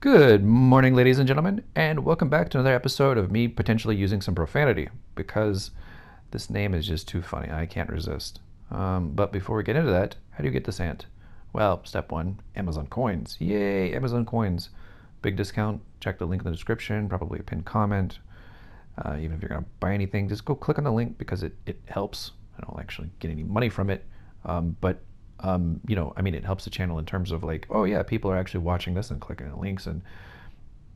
Good morning, ladies and gentlemen, and welcome back to another episode of me potentially using some profanity because this name is just too funny. I can't resist. But before we get into that, how do you get this ant? Well, step one, Amazon coins. Yay, Amazon coins. Big discount. Check the link in the description, probably a pinned comment. Even if you're going to buy anything, just go click on the link because it helps. I don't actually get any money from it, but it helps the channel in terms of like, oh yeah, people are actually watching this and clicking on links and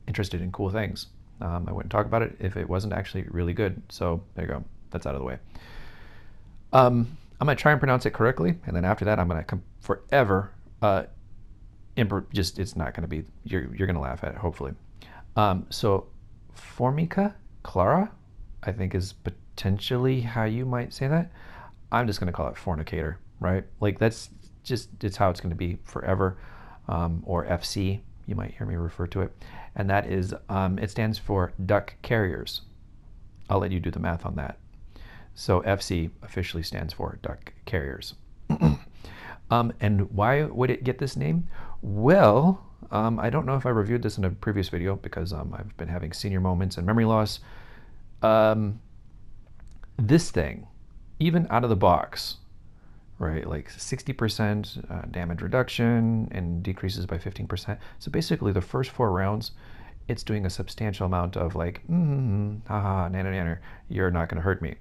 interested in cool things. I wouldn't talk about it if it wasn't actually really good. So there you go. That's out of the way. I'm gonna try and pronounce it correctly, and then after that, I'm gonna forever. It's not gonna be. You're gonna laugh at it, hopefully. So, Formica, Clara, I think is potentially how you might say that. I'm just gonna call it fornicator, right? Like that's just it's how it's gonna be forever, or FC. You might hear me refer to it, and that is it stands for duck carriers. I'll let you do the math on that. So FC officially stands for duck carriers. And why would it get this name? Well, I don't know if I reviewed this in a previous video because I've been having senior moments and memory loss. This thing, even out of the box, right, like 60% damage reduction and decreases by 15%. So basically the first 4 rounds, it's doing a substantial amount of like, haha, nanner, you're not going to hurt me.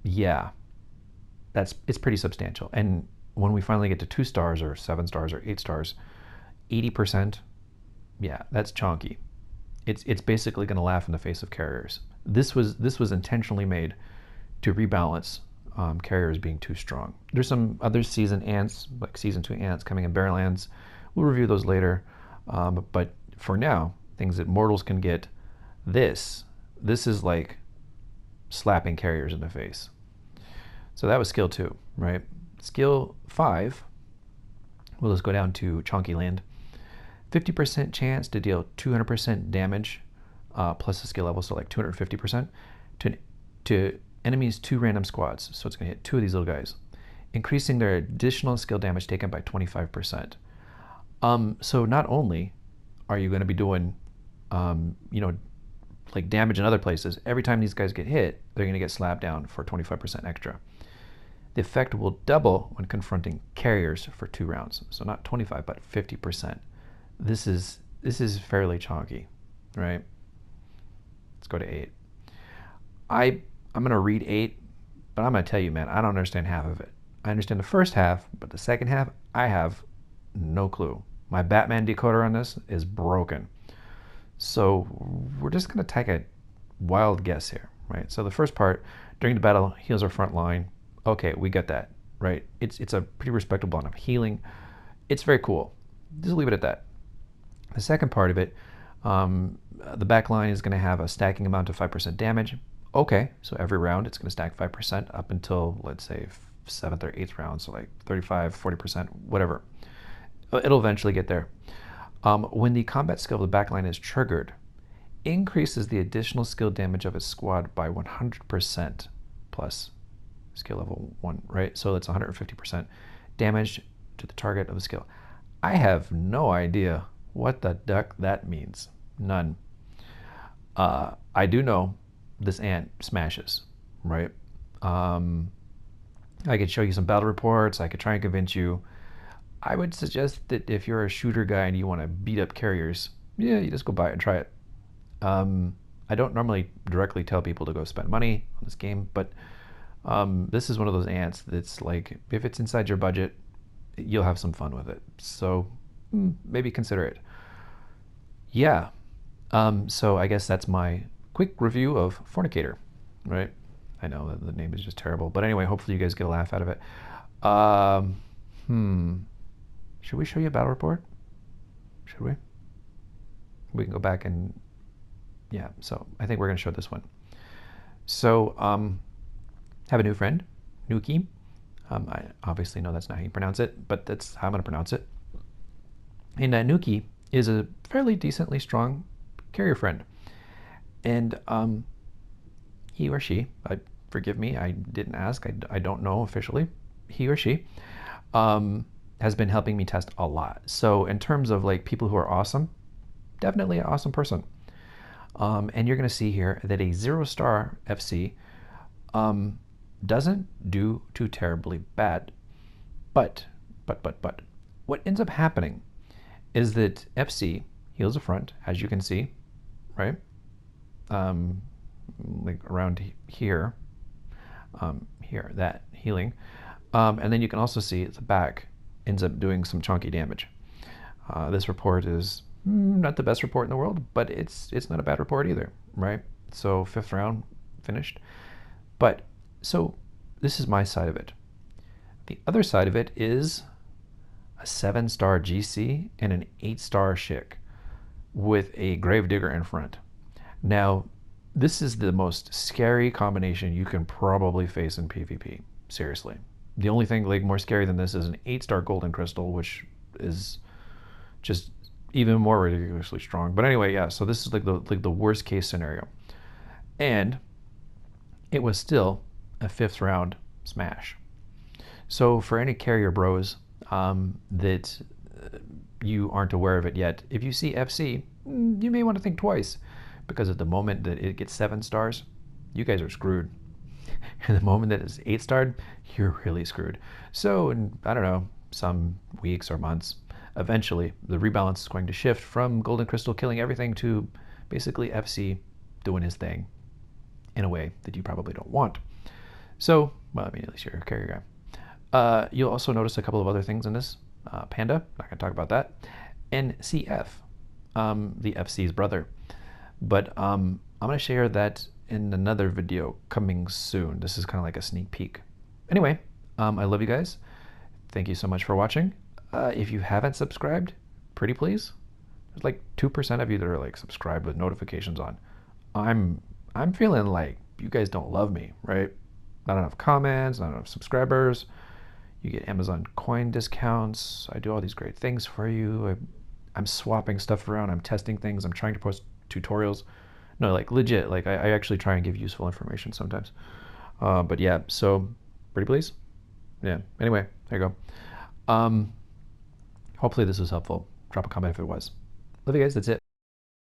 Yeah, it's pretty substantial. And when we finally get to 2 stars or 7 stars or 8 stars, 80%, yeah, that's chonky. It's basically going to laugh in the face of carriers. This was intentionally made to rebalance carriers being too strong. There's some other season ants, like season 2 ants coming in Barrowlands. We'll review those later. But for now, things that mortals can get, this is like slapping carriers in the face. So that was skill 2, right? Skill 5, we'll just go down to Chonky Land. 50% chance to deal 200% damage plus the skill level, so like 250% to enemies 2 random squads. So it's going to hit 2 of these little guys, increasing their additional skill damage taken by 25%. So not only are you going to be doing, like damage in other places, every time these guys get hit, they're going to get slapped down for 25% extra. The effect will double when confronting carriers for 2 rounds. So not 25, but 50%. This is fairly chonky, right? Let's go to 8. I'm gonna read 8, but I'm gonna tell you, man, I don't understand half of it. I understand the first half, but the second half, I have no clue. My Batman decoder on this is broken. So we're just gonna take a wild guess here, right? So the first part, during the battle, heals our front line. Okay, we get that, right? It's a pretty respectable amount of healing. It's very cool. Just leave it at that. The second part of it, the back line is going to have a stacking amount of 5% damage. Okay, so every round it's going to stack 5% up until, let's say, 7th or 8th round, so like 35, 40%, whatever. It'll eventually get there. When the combat skill of the back line is triggered, increases the additional skill damage of its squad by 100% plus skill level 1, right? So it's 150% damage to the target of the skill. I have no idea what the duck that means. None. I do know this ant smashes, right? I could show you some battle reports. I could try and convince you. I would suggest that if you're a shooter guy and you want to beat up carriers, yeah, you just go buy it and try it. I don't normally directly tell people to go spend money on this game, but this is one of those ants that's like, if it's inside your budget, you'll have some fun with it. So maybe consider it. Yeah. So I guess that's my quick review of Fornicator, right? I know that the name is just terrible, but anyway, hopefully you guys get a laugh out of it. Should we show you a battle report? Should we? We can go back and, yeah, so I think we're going to show this one. So, have a new friend, Nuki. I obviously know that's not how you pronounce it, but that's how I'm going to pronounce it. And Nuki is a fairly decently strong carrier friend. And he or she, forgive me, I didn't ask, I don't know officially, he or she has been helping me test a lot. So in terms of like people who are awesome, definitely an awesome person. And you're going to see here that a 0-star FC doesn't do too terribly bad. But, what ends up happening is that FC heals the front, as you can see, right? Like around here, that healing. And then you can also see the back ends up doing some chunky damage. This report is not the best report in the world, but it's not a bad report either, right? So 5th round finished. But so this is my side of it. The other side of it is a 7-star GC and an 8-star Schick with a Gravedigger in front. Now, this is the most scary combination you can probably face in PvP. Seriously. The only thing like more scary than this is an 8-star Golden Crystal, which is just even more ridiculously strong. But anyway, yeah, so this is like the worst case scenario. And it was still a 5th round smash. So for any carrier bros that you aren't aware of it yet, if you see FC, you may want to think twice, because at the moment that it gets 7 stars, you guys are screwed. And the moment that it's 8-starred, you're really screwed. So in, I don't know, some weeks or months, eventually the rebalance is going to shift from Golden Crystal killing everything to basically FC doing his thing in a way that you probably don't want. So, well, I mean, at least you're a carrier guy. You'll also notice a couple of other things in this. Panda, not going to talk about that. And CF, the FC's brother. But I'm going to share that in another video coming soon. This is kind of like a sneak peek. Anyway, I love you guys. Thank you so much for watching. If you haven't subscribed, pretty please. There's like 2% of you that are like subscribed with notifications on. I'm feeling like you guys don't love me, right? Not enough comments, not enough subscribers. You get Amazon coin discounts. I do all these great things for you. I'm swapping stuff around. I'm testing things. I'm trying to post tutorials. No, like legit. Like I actually try and give useful information sometimes. But yeah, so pretty please. Yeah. Anyway, there you go. Hopefully this was helpful. Drop a comment if it was. Love you guys. That's it.